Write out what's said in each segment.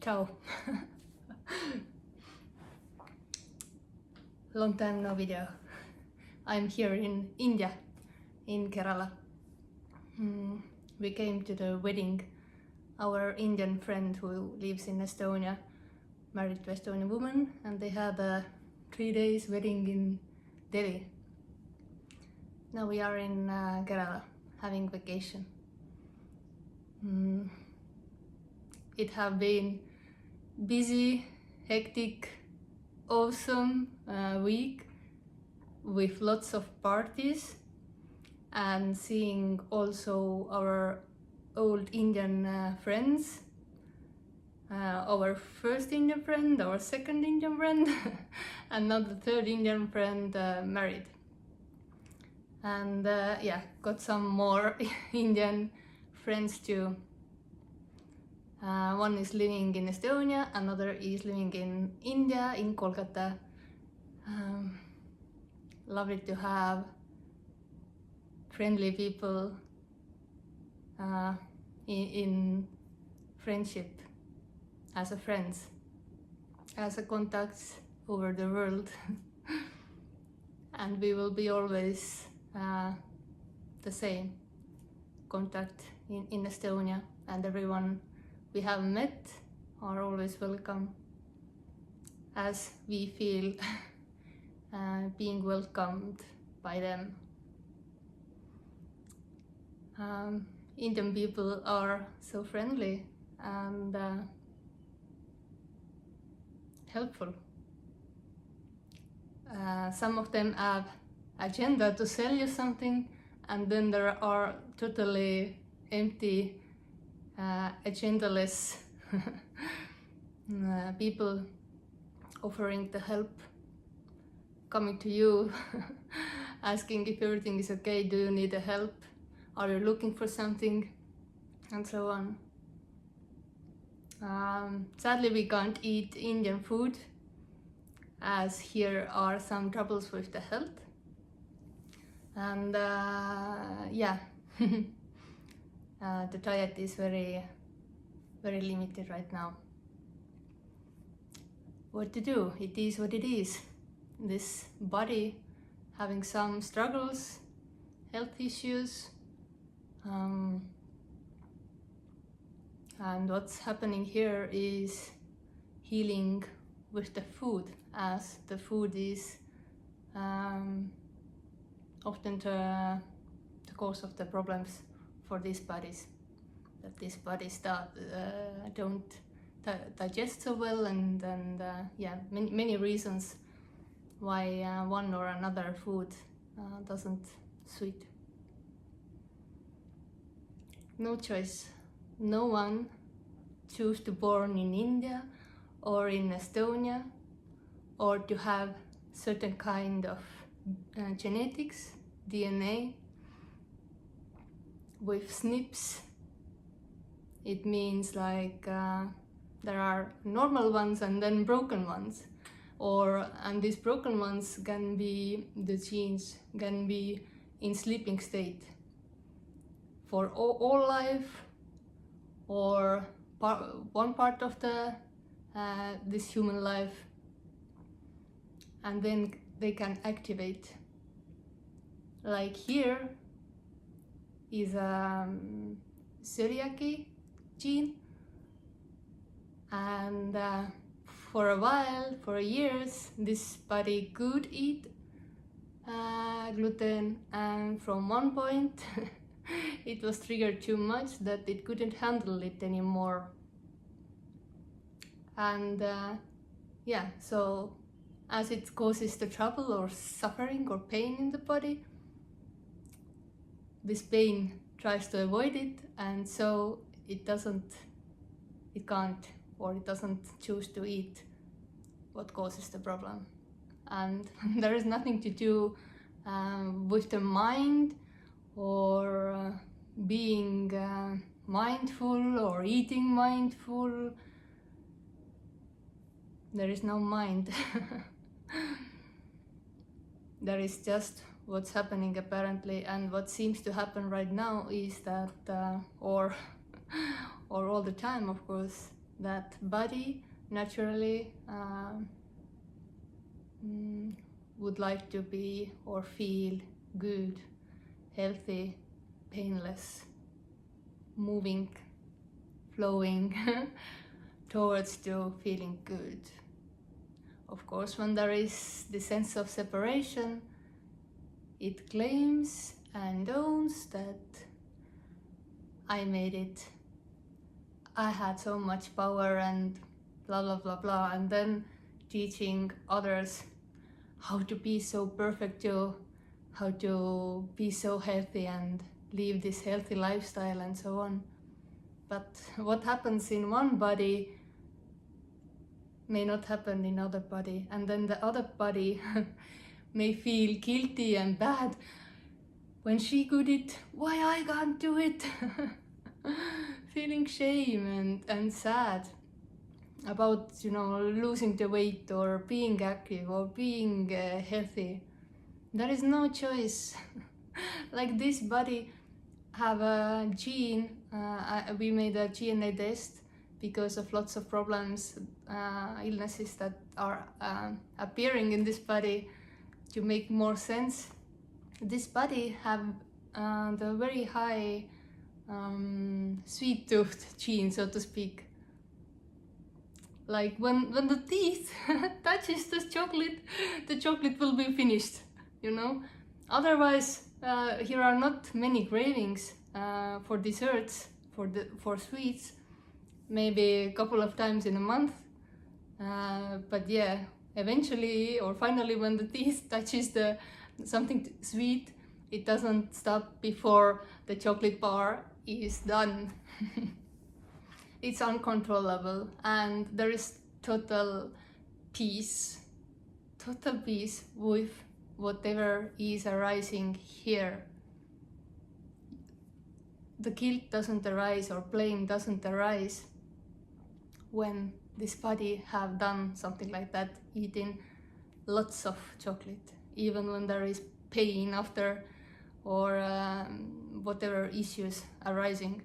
Ciao. Long time no video. I'm here in India, in Kerala. We came to the wedding. Our Indian friend who lives in Estonia, married to Estonian woman, and they had a 3 days wedding in Delhi. Now we are in Kerala, having vacation. It have been busy, hectic, awesome week with lots of parties and seeing also our old Indian friends, our first Indian friend, our second Indian friend, and now the third Indian friend married. And yeah, got some more Indian friends too. One is living in Estonia, another is living in India, in Kolkata. Lovely to have friendly people in friendship, as a friends, as a contacts over the world. And we will be always the same contact in Estonia, and everyone we have met are always welcome, as we feel being welcomed by them. Indian people are so friendly and helpful. Some of them have agenda to sell you something, and then there are totally empty, agendaless people offering the help, coming to you, asking if everything is okay, do you need a help, are you looking for something, and so on. Sadly, we can't eat Indian food, as here are some troubles with the health. And yeah, the diet is very limited right now. What to do? It is what it is. This body having some struggles, health issues, and what's happening here is healing with the food, as the food is often the cause of the problems for these bodies, that these bodies don't digest so well, and yeah, many reasons why one or another food doesn't suit. No choice. No one choose to born in India or in Estonia, or to have certain kind of genetics, DNA, with SNPs. It means like there are normal ones and then broken ones, and these broken ones can be, the genes can be in sleeping state for all life, or one part of the this human life, and then they can activate. Like here is a celiac gene, and for a while, for years, this body could eat gluten, and from one point it was triggered too much that it couldn't handle it anymore. And yeah, so as it causes the trouble or suffering or pain in the body, this pain tries to avoid it, and so it can't, or it doesn't choose to eat what causes the problem. And there is nothing to do with the mind, or being mindful, or eating mindful. There is no mind. There is just what's happening apparently, and what seems to happen right now is that, or all the time, of course, that body naturally would like to be or feel good, healthy, painless, moving, flowing towards to feeling good. Of course, when there is the sense of separation, it claims and owns that I made it, I had so much power and blah blah blah blah, and then teaching others how to be so perfect, how to be so healthy and live this healthy lifestyle and so on. But what happens in one body may not happen in other body, and then the other body may feel guilty and bad. When she could it, why I can't do it? Feeling shame and sad about, losing the weight or being active or being healthy. There is no choice. Like this body have a gene, we made a DNA test because of lots of problems, illnesses that are appearing in this body. To make more sense, this body have the very high sweet tooth gene, so to speak. Like when the teeth touches the chocolate will be finished, Otherwise, here are not many cravings for desserts, for sweets, maybe a couple of times in a month. But yeah, eventually or finally, when the teeth touches something sweet, it doesn't stop before the chocolate bar is done. It's uncontrollable, and there is total peace with whatever is arising here. The guilt doesn't arise or blame doesn't arise when this body have done something like that, eating lots of chocolate, even when there is pain after or whatever issues arising,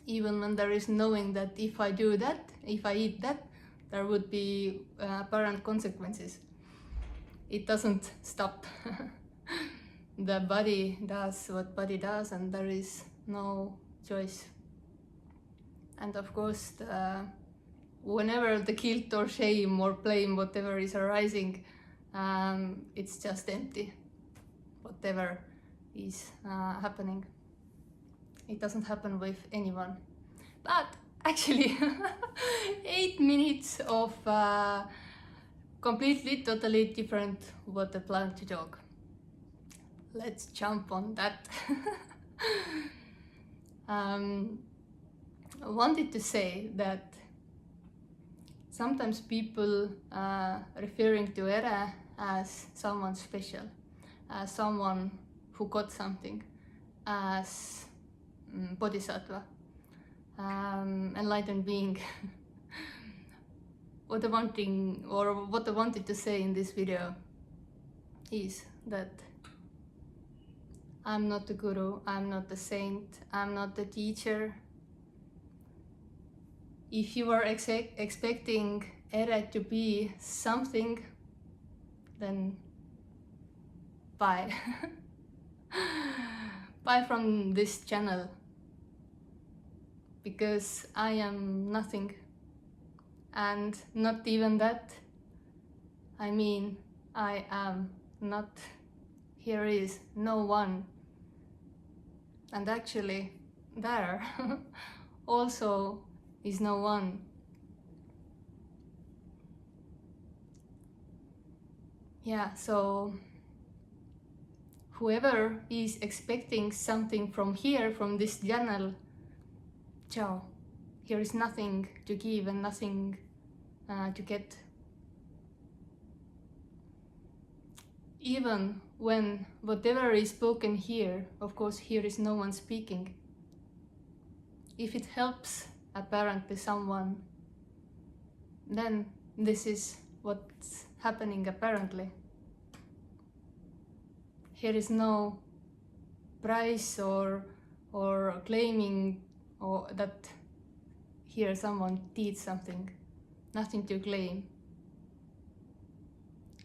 even when there is knowing that if I do that, if I eat that, there would be apparent consequences. It doesn't stop. The body does what body does, and there is no choice. And of course, whenever the guilt or shame or blame, whatever is arising, it's just empty. Whatever is happening, it doesn't happen with anyone. But actually, 8 minutes of completely, totally different what I plan to talk. Let's jump on that. I wanted to say that sometimes people referring to Ere as someone special, as someone who got something, as bodhisattva, enlightened being. What I wanted to say in this video is that I'm not a guru, I'm not a saint, I'm not a teacher. If you are expecting Ere to be something, then bye. Bye from this channel, because I am nothing. And not even that. I mean, I am not. Here is no one. And actually, there also is no one. Yeah, so whoever is expecting something from here, from this channel, ciao. Here is nothing to give and nothing to get. Even when whatever is spoken here, of course here is no one speaking. If it helps apparently someone, then this is what's happening apparently. Here is no price or claiming or that hear someone teach something, nothing to claim,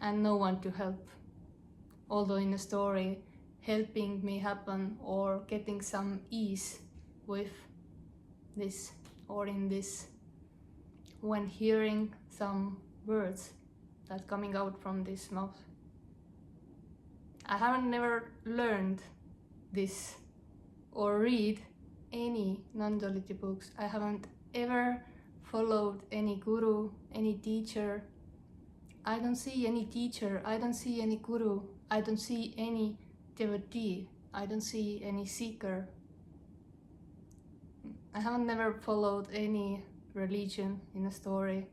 and no one to help. Although in a story, helping me happen or getting some ease with this or in this, when hearing some words that coming out from this mouth. I haven't never learned this or read any non-duality books. I haven't ever followed any guru, any teacher. I don't see any teacher, I don't see any guru, I don't see any devotee, I don't see any seeker. I haven't never followed any religion in a story.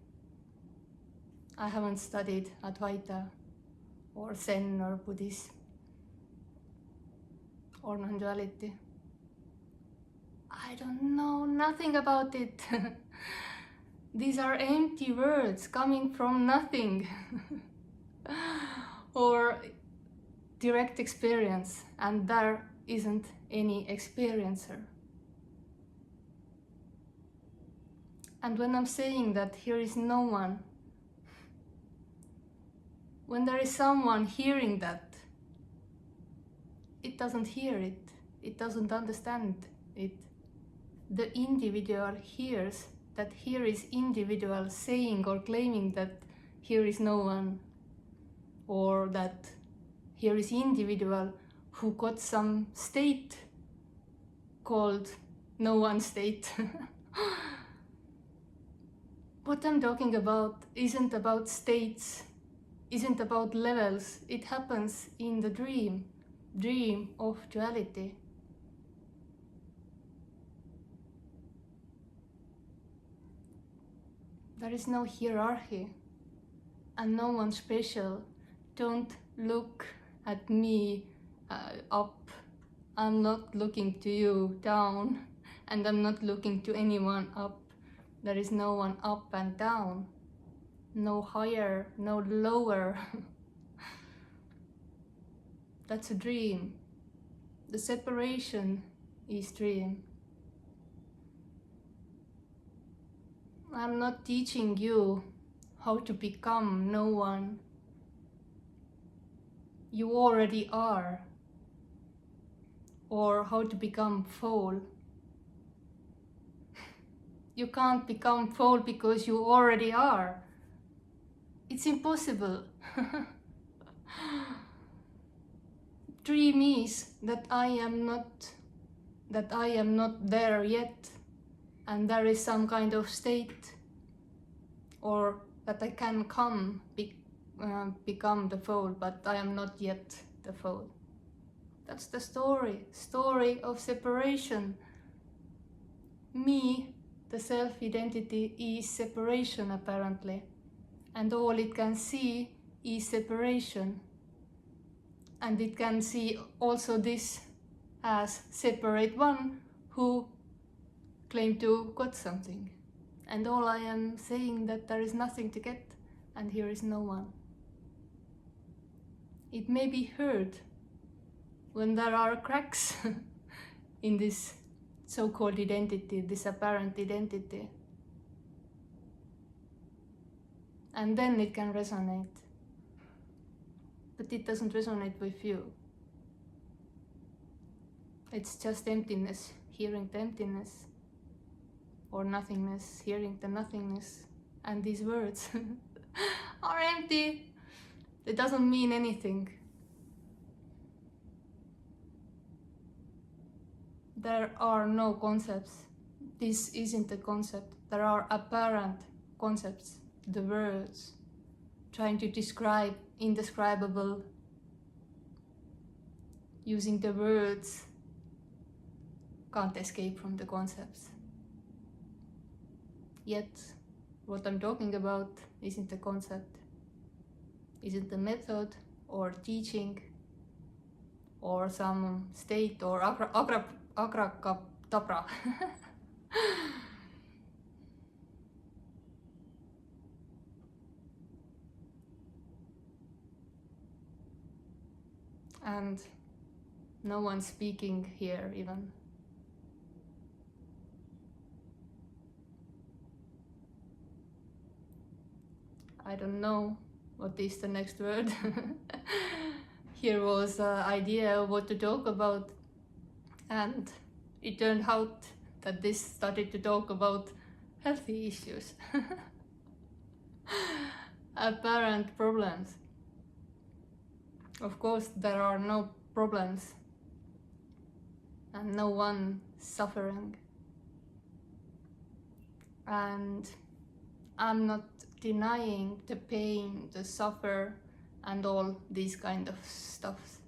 I haven't studied Advaita or Zen or Buddhism or Non-duality. I don't know nothing about it. These are empty words coming from nothing. Or direct experience, and there isn't any experiencer. And when I'm saying that here is no one, when there is someone hearing that, it doesn't hear it, it doesn't understand it. The individual hears that here is individual saying or claiming that here is no one, or that here is individual who got some state called no one state. What I'm talking about isn't about states, isn't about levels. It happens in the dream of duality. There is no hierarchy and no one special. Don't look at me up. I'm not looking to you down, and I'm not looking to anyone up. There is no one up and down, no higher, no lower. That's a dream. The separation is dream. I'm not teaching you how to become no one. You already are. Or how to become full. You can't become full because you already are. It's impossible. Dream is that I am not there yet, and there is some kind of state, or that I can become the full, but I am not yet the full. That's the story of separation. Me, the self-identity, is separation apparently, and all it can see is separation, and it can see also this as separate one who claim to got something, and all I am saying that there is nothing to get, and here is no one. It may be heard when there are cracks in this so-called identity, this apparent identity. And then it can resonate. But it doesn't resonate with you. It's just emptiness, hearing the emptiness, or nothingness, hearing the nothingness. And these words are empty. It doesn't mean anything. There are no concepts. This isn't a concept. There are apparent concepts, the words, trying to describe indescribable, using the words, can't escape from the concepts. Yet, what I'm talking about isn't a concept, isn't a method or teaching or some state or agrakaptabra. And no one speaking here even. I don't know what is the next word. Here was an idea of what to talk about, and it turned out that this started to talk about healthy issues. Apparent problems. Of course, there are no problems and no one suffering. And I'm not denying the pain, the suffer, and all these kind of stuffs.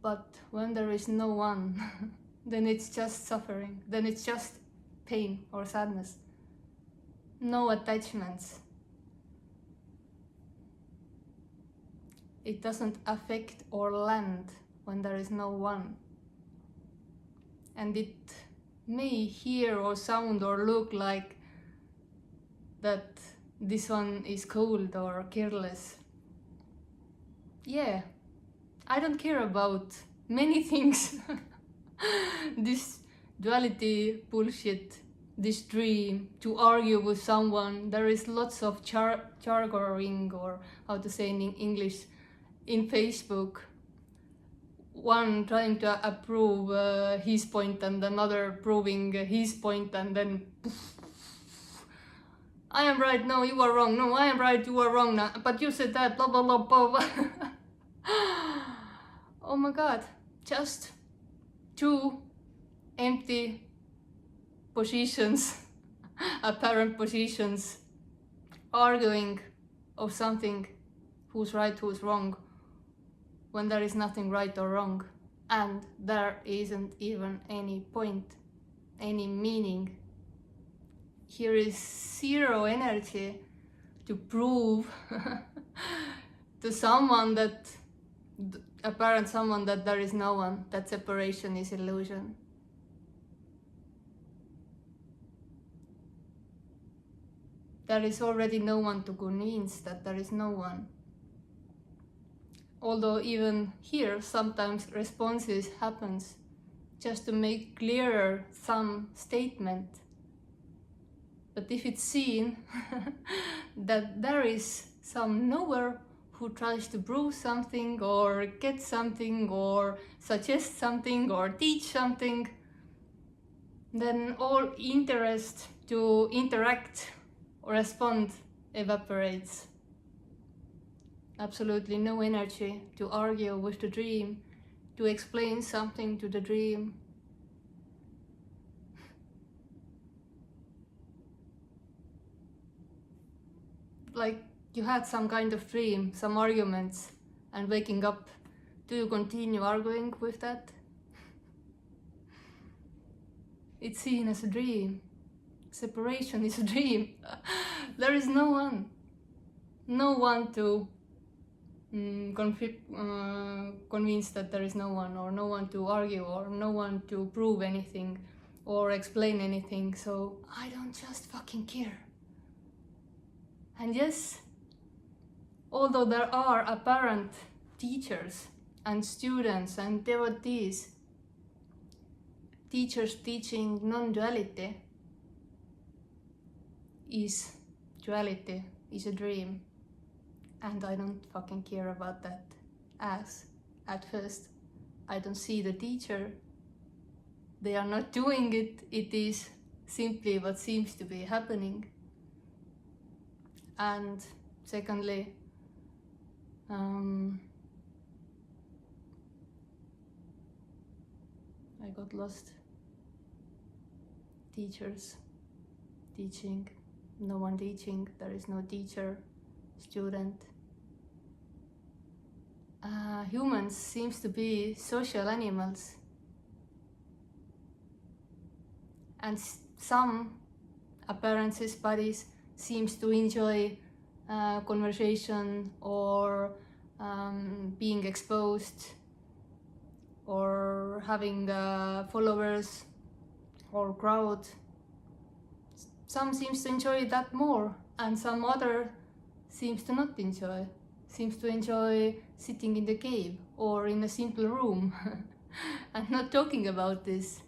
But when there is no one, then it's just suffering, then it's just pain or sadness. No attachments. It doesn't affect or land when there is no one. And it may hear or sound or look like that this one is cold or careless. Yeah, I don't care about many things. This duality bullshit, this dream to argue with someone. There is lots of jargoning, or how to say in English, in Facebook. One trying to approve his point and another proving his point, and then I am right, no, you are wrong, no, I am right, you are wrong, now, but you said that, blah blah blah blah blah. Oh my god, just two empty positions, apparent positions, arguing of something, who's right, who's wrong, when there is nothing right or wrong, and there isn't even any point, any meaning. Here is zero energy to prove to someone that, apparent someone, that there is no one, that separation is illusion. There is already no one to convince that there is no one. Although even here sometimes responses happens just to make clearer some statement. But if it's seen that there is some knower who tries to prove something or get something or suggest something or teach something, then all interest to interact or respond evaporates. Absolutely no energy to argue with the dream, to explain something to the dream. Like you had some kind of dream, some arguments, and waking up, do you continue arguing with that? It's seen as a dream. Separation is a dream. There is no one. No one to convince that there is no one, or no one to argue, or no one to prove anything, or explain anything, so I don't just fucking care. And yes, although there are apparent teachers and students and devotees, teachers teaching non-duality, is duality, is a dream. And I don't fucking care about that, as at first I don't see the teacher. They are not doing it, it is simply what seems to be happening. And secondly, I got lost. Teachers teaching, no one teaching, there is no teacher, student. Humans seems to be social animals, and some appearances, bodies, seems to enjoy conversation or being exposed or having followers or crowd. Some seems to enjoy that more, and some other seems to not enjoy. Seems to enjoy sitting in the cave or in a simple room and not talking about this.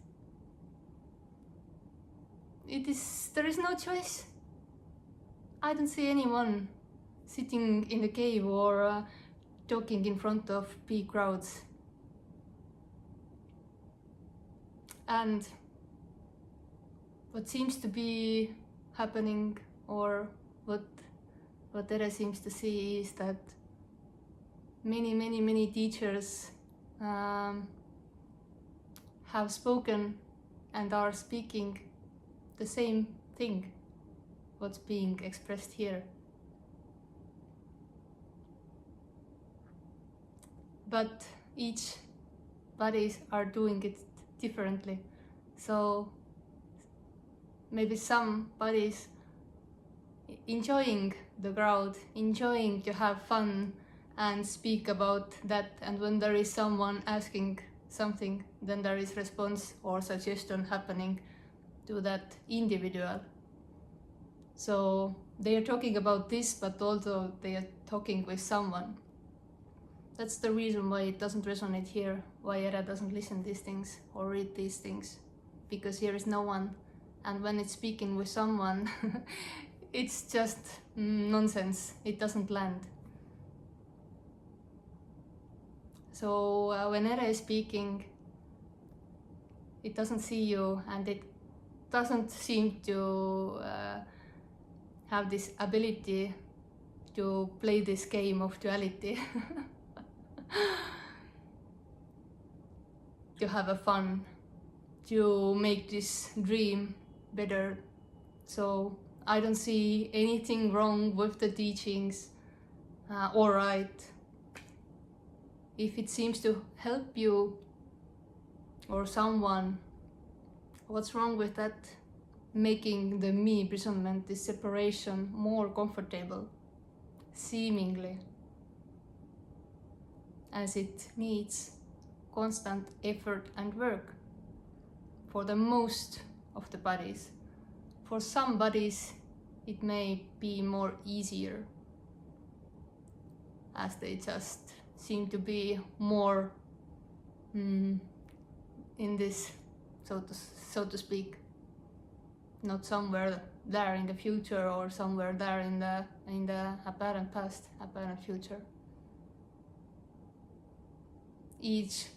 There is no choice. I don't see anyone sitting in a cave or talking in front of big crowds. And what seems to be happening, or what Tere seems to see, is that many teachers have spoken and are speaking the same thing, what's being expressed here. But each bodies are doing it differently. So maybe some bodies enjoying the crowd, enjoying to have fun and speak about that, and when there is someone asking something, then there is response or suggestion happening to that individual. So they are talking about this, but also they are talking with someone. That's the reason why it doesn't resonate here, why Era doesn't listen to these things or read these things, because here is no one, and when it's speaking with someone, it's just nonsense, it doesn't land. So when Era is speaking, it doesn't see you, and it doesn't seem to have this ability to play this game of duality. To have a fun, to make this dream better. So I don't see anything wrong with the teachings, all right. If it seems to help you or someone, what's wrong with that? Making the me imprisonment, this separation, more comfortable, seemingly, as it needs constant effort and work for the most of the bodies. For some bodies it may be more easier, as they just seem to be more in this, so to speak, not somewhere there in the future or somewhere there in the apparent past, apparent future. Each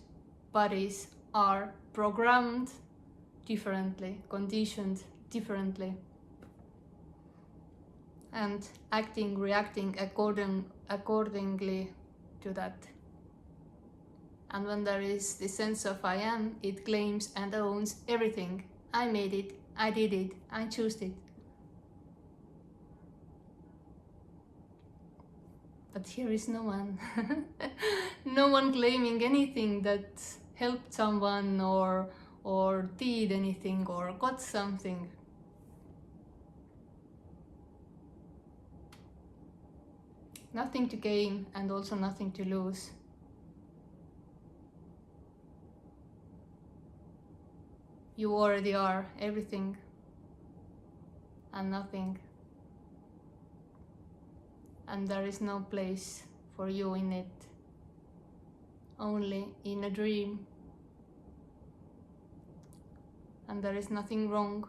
bodies are programmed differently, conditioned differently, and acting, reacting accordingly to that. And when there is the sense of I am, it claims and owns everything. I made it, I did it, I chose it. But here is no one. No one claiming anything that helped someone or did anything or got something. Nothing to gain and also nothing to lose. You already are everything and nothing. And there is no place for you in it, only in a dream. And there is nothing wrong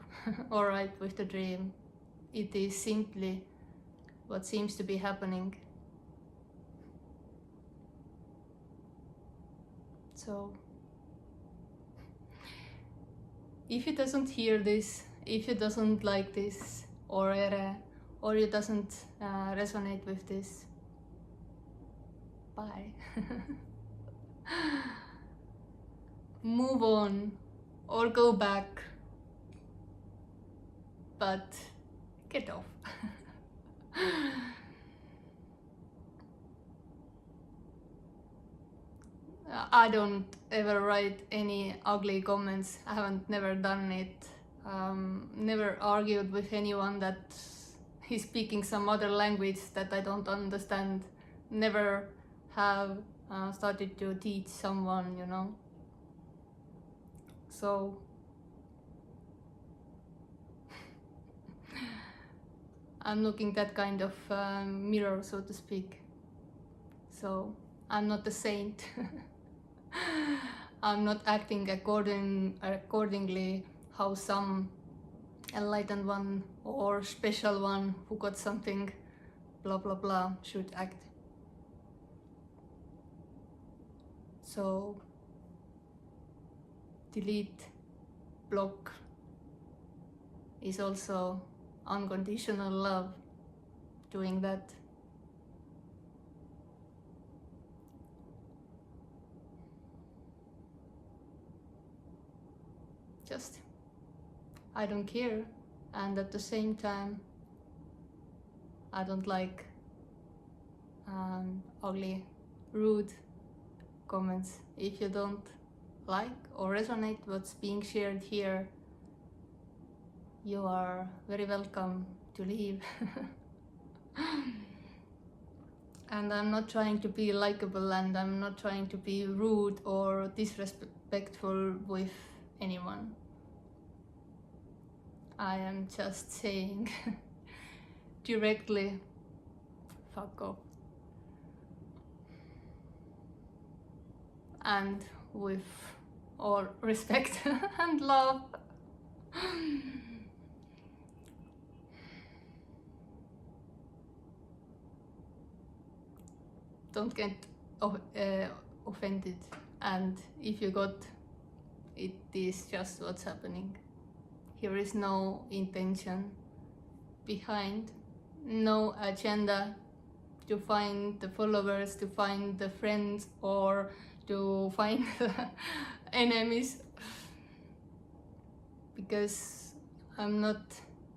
or right with the dream. It is simply what seems to be happening. So, if you doesn't hear this, if you doesn't like this, or it doesn't resonate with this, bye. Move on or go back, but get off. I don't ever write any ugly comments. I haven't never done it. Never argued with anyone that is speaking some other language that I don't understand. Never have started to teach someone, you know. So I'm looking that kind of mirror, so to speak. So I'm not a saint. I'm not acting accordingly how some enlightened one or special one who got something blah blah blah should act. So delete, block is also unconditional love doing that. Just, I don't care, and at the same time I don't like ugly, rude comments. If you don't like or resonate what's being shared here, you are very welcome to leave. And I'm not trying to be likable, and I'm not trying to be rude or disrespectful with anyone. I am just saying directly, fuck off. And with all respect and love. Don't get offended, and if you got, it is just what's happening. Here is no intention behind, no agenda to find the followers, to find the friends, or to find enemies, because I'm not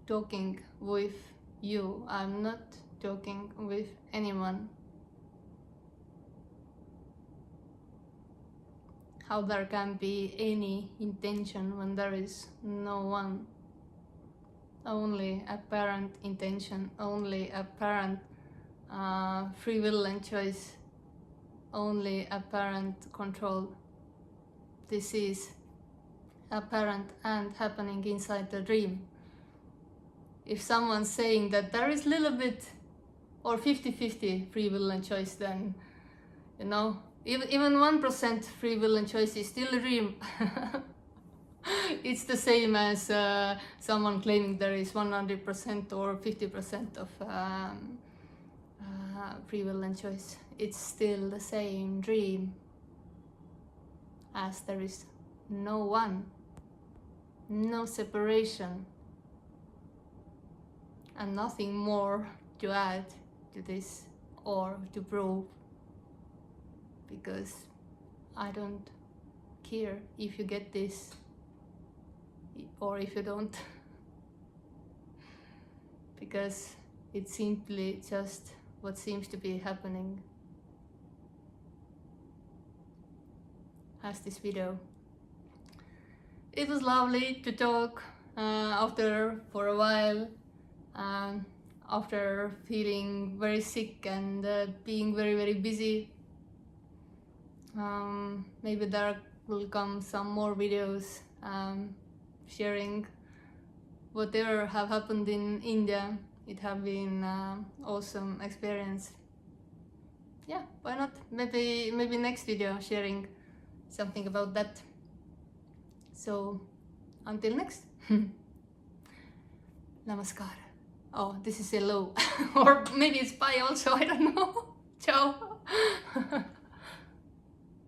talking with you, I'm not talking with anyone. How there can be any intention when there is no one? Only apparent intention, only apparent free will and choice, only apparent control. This is apparent and happening inside the dream. If someone's saying that there is little bit or 50-50 free will and choice, then, you know, even 1% free will and choice is still a dream. It's the same as someone claiming there is 100% or 50% of free will and choice. It's still the same dream, as there is no one, no separation, and nothing more to add to this or to prove, because I don't care if you get this or if you don't, because it's simply just what seems to be happening as this video. It was lovely to talk for a while, after feeling very sick and being very busy. Maybe there will come some more videos sharing whatever have happened in India. It have been awesome experience. Yeah, why not? Maybe next video sharing something about that. So until next. Namaskar. Oh, this is hello. Or maybe it's bye also, I don't know. Ciao.